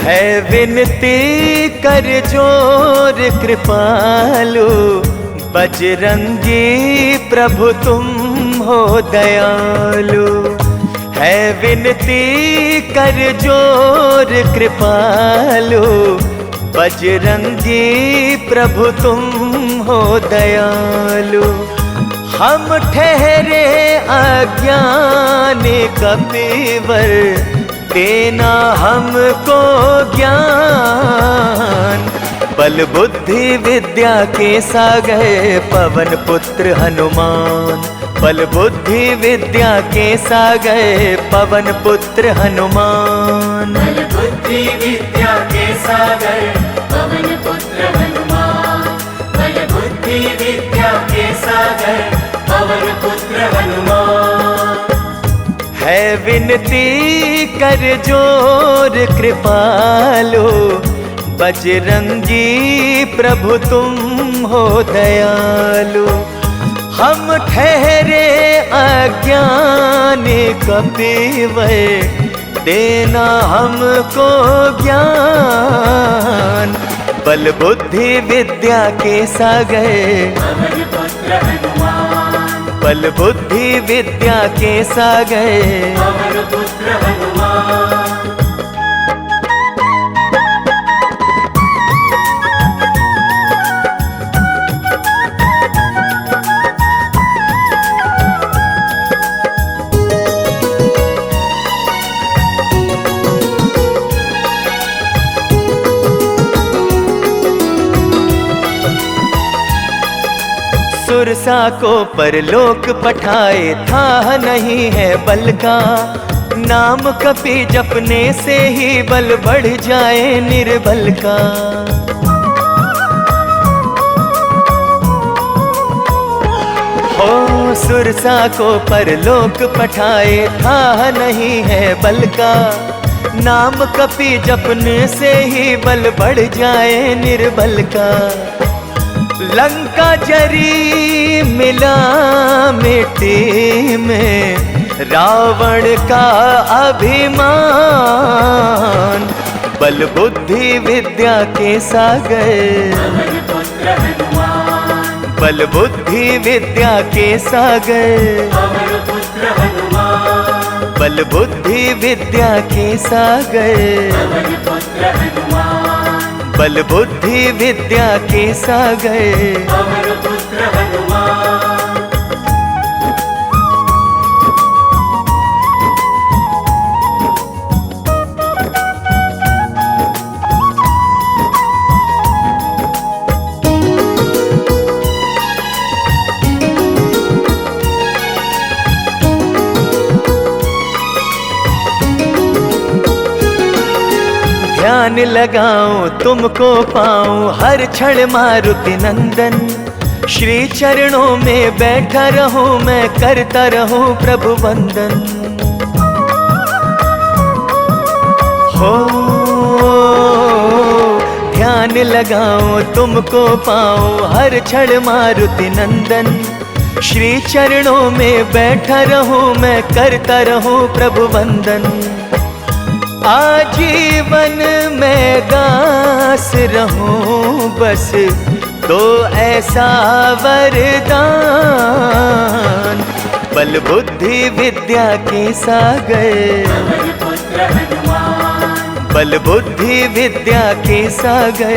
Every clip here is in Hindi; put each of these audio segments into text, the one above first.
है विनती कर जोर कृपालु, बजरंगी प्रभु तुम हो दयालु। है विनती कर जोर कृपालु, बजरंगी प्रभु तुम हो दयालु। हम ठहरे अज्ञानी कपिवर, देना हमको ज्ञान। बल बुद्धि विद्या के सागर पवन पुत्र हनुमान, बल बुद्धि विद्या के सागर पवन पुत्र हनुमान। बल बुद्धि विद्या के सागर पवन पुत्र हनुमान, बल बुद्धि विद्या के सागर पवन पुत्र हनुमान। है विनती कर जोर कृपालु, बजरंगी प्रभु तुम हो दयालु। हम ठहरे अज्ञानी कपिवर, देना हमको ज्ञान। बल बुद्धि विद्या के सागर पवन पुत्र हनुमान, बल बुद्धि विद्या के सागर पवन पुत्र हनुमान। सुरसा को परलोक पठाए, था नहीं है बल का। नाम कपि जपने से ही बल बढ़ जाए निर्बल का। हो सुरसा को परलोक पठाए, था नहीं है बल का। नाम कपि जपने से ही बल बढ़ जाए निर्बल का। लंका जरी मिला मिट्टी में, रावण का अभिमान। बल बुद्धि विद्या के सागर पवन पुत्र हनुमान, बल बुद्धि विद्या के सागर पवन पुत्र हनुमान। बल बुद्धि विद्या के सागर पवन पुत्र हनुमान, बल बुद्धि विद्या के सागर पवन पुत्र हनुमान। ध्यान लगाऊं तुमको पाऊं हर क्षण मारुति नंदन। श्री चरणों में बैठा रहूं मैं, करता रहूं प्रभु वंदन। हो ध्यान लगाऊं तुमको पाऊं हर क्षण मारुति नंदन। श्री चरणों में बैठा रहूं मैं, करता रहूं प्रभु वंदन। आजीवन में दास रहूं बस, तो ऐसा वरदान। बल बुद्धि विद्या के सागर पवन पुत्र हनुमान, बल बुद्धि विद्या के सागर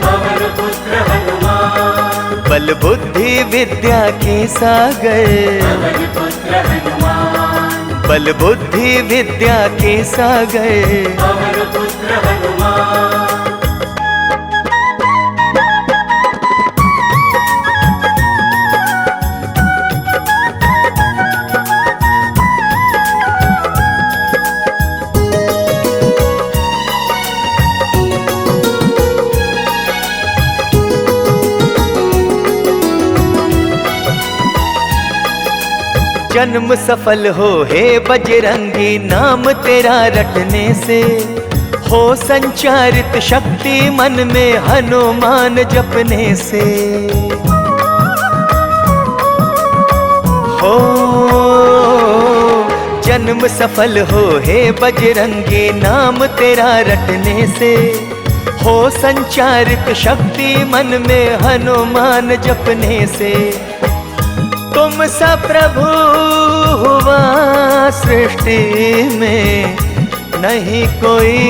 पवन पुत्र हनुमान। बल बुद्धि विद्या के सागर पवन पुत्र हनुमान, बल बुद्धि विद्या के सागर पवन पुत्र हनुमान। जन्म सफल हो हे बजरंगी, नाम तेरा रटने से। हो संचारित शक्ति मन में हनुमान जपने से। हो जन्म सफल हो हे बजरंगी, नाम तेरा रटने से हो संचारित शक्ति मन में हनुमान जपने से। तुम सा प्रभु हुआ सृष्टि में, नहीं कोई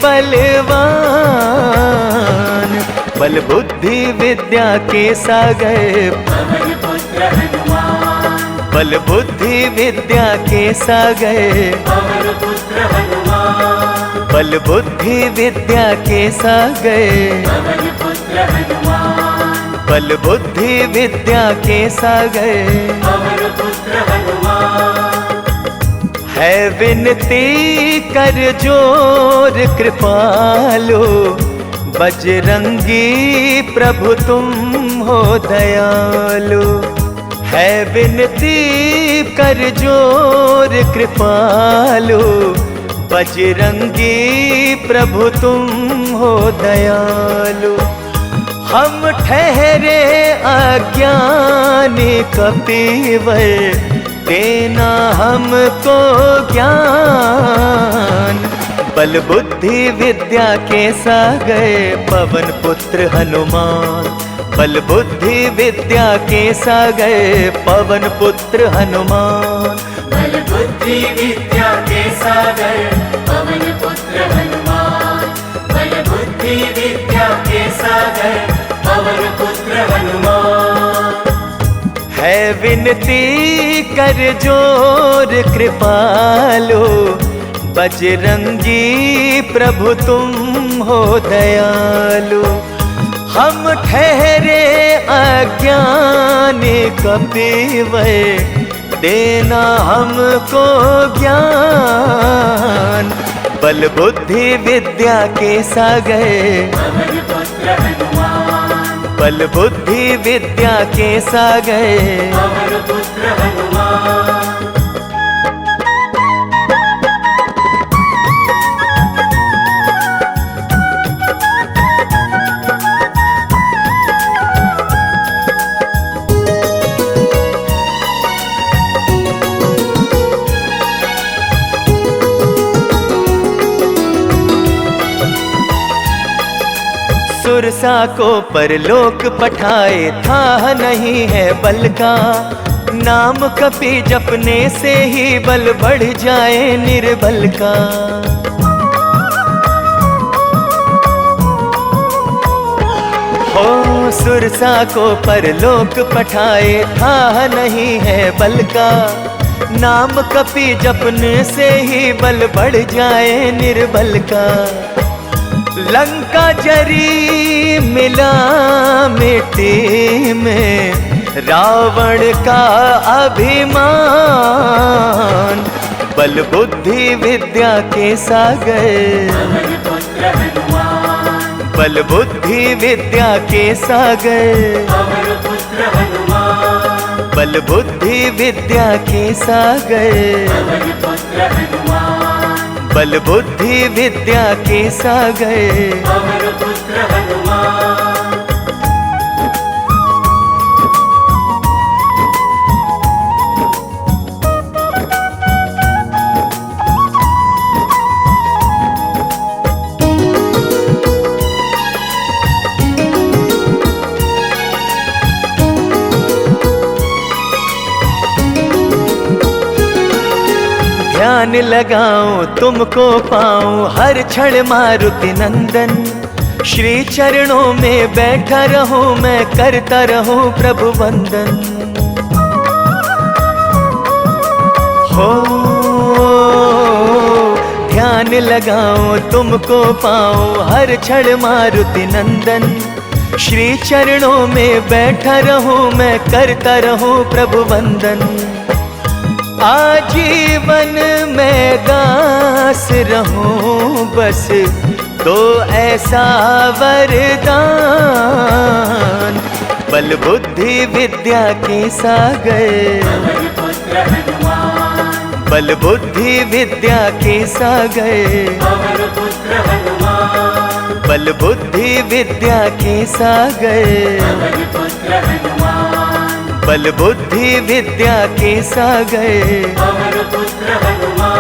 बलवान। बल बुद्धि विद्या के सागर पवन पुत्र हनुमान, बल बुद्धि विद्या के सागर पवन पुत्र हनुमान, बल बुद्धि विद्या के सागर पवन पुत्र हनुमान, बल बुद्धि विद्या के सागर। पवन पुत्र हनुमान। है विनती कर जोर कृपालो, बजरंगी प्रभु तुम हो दयालु। है विनती कर जोर कृपालो, बजरंगी प्रभु तुम हो दयालु। हम ठहरे अज्ञानी कपिवर, देना हमको ज्ञान। बल बुद्धि विद्या के सागर पवन पुत्र हनुमान, बल बुद्धि विद्या के सागर पवन पुत्र हनुमान। बल बुद्धि विद्या के सागर पवन पुत्र हनुमान, बल बुद्धि विद्या के सागर पवन पुत्र हनुमान। है विनती कर जोर कृपालो, बजरंगी प्रभु तुम हो दयालु। हम ठहरे अज्ञानी कपिवर, देना हमको ज्ञान। बल बुद्धि विद्या के सागर पवन पुत्र हनुमान, बल बुद्धि विद्या के सागर पवन पुत्र हनुमान। सुरसा को परलोक पठाए था नहीं है बल का, नाम कपि जपने से ही बल बढ़ जाए निर्बल का। हो सुरसा को परलोक पठाए था नहीं है बल का, नाम कपि जपने से ही बल बढ़ जाए निर्बल का। लंका जरी मिला मिट्टी में, रावण का अभिमान। बल बुद्धि विद्या के सागर पवन पुत्र हनुमान, बल बुद्धि विद्या के सागर पवन पुत्र हनुमान, बल बुद्धि विद्या के सागर पवन पुत्र हनुमान, बल बुद्धि विद्या के सागर। पवन पुत्र हनुमान। ध्यान लगाऊं तुमको पाऊं हर क्षण मारुति नंदन, श्री चरणों में बैठा रहूं मैं करता रहूं प्रभु वंदन। हो ध्यान लगाऊं तुमको पाऊं हर क्षण मारुति नंदन, श्री चरणों में बैठा रहूं मैं करता रहूं प्रभु वंदन। आजीवन में दास रहूं बस तो ऐसा वरदान। बल बुद्धि विद्या के सागर पवन पुत्र हनुमान, बल बुद्धि विद्या के सागर पवन पुत्र हनुमान, बल बुद्धि विद्या के सागर पवन पुत्र हनुमान, बल बुद्धि विद्या के सागर। पवन पुत्र हनुमान।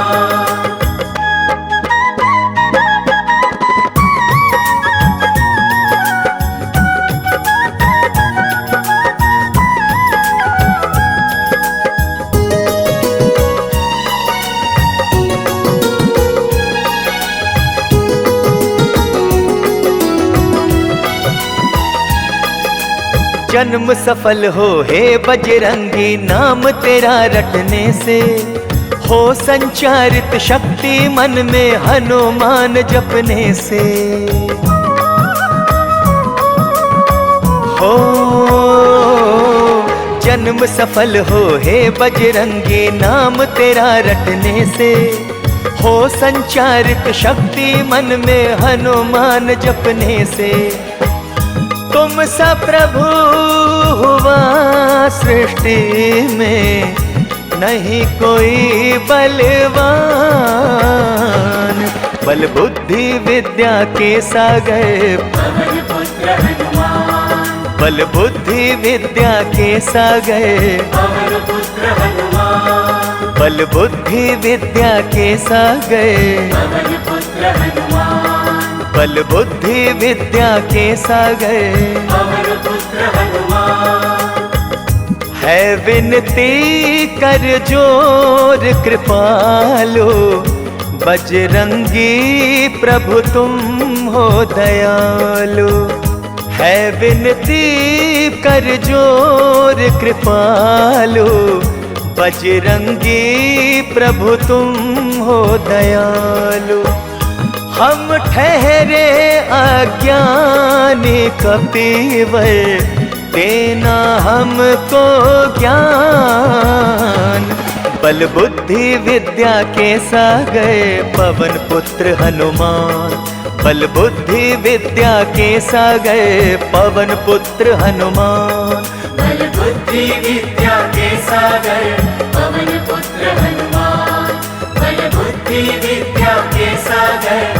जन्म सफल हो हे बजरंगी, नाम तेरा रटने से हो संचारित शक्ति मन में हनुमान जपने से। हो जन्म सफल हो हे बजरंगी, नाम तेरा रटने से हो संचारित शक्ति मन में हनुमान जपने से। तुम सा प्रभु हुआ सृष्टि में, नहीं कोई बलवान। बल बुद्धि विद्या के सागर पवन पुत्र हनुमान, बल बुद्धि विद्या के सागर पवन पुत्र हनुमान, बल बुद्धि विद्या के सागर पवन पुत्र हनुमान, बल बुद्धि विद्या के सागर पवन पुत्र हनुमान। है विनती कर जोर कृपालो, बजरंगी प्रभु तुम हो दयालु। है विनती कर जोर कृपालो, बजरंगी प्रभु तुम हो दयालु। हम ठहरे अज्ञानी कपीवर, देना हमको ज्ञान। बल बुद्धि विद्या के सागर पवन पुत्र हनुमान, बल बुद्धि विद्या के सागर पवन पुत्र हनुमान। बल बुद्धि विद्या के सागर पवन पुत्र हनुमान, बल बुद्धि विद्या के सागर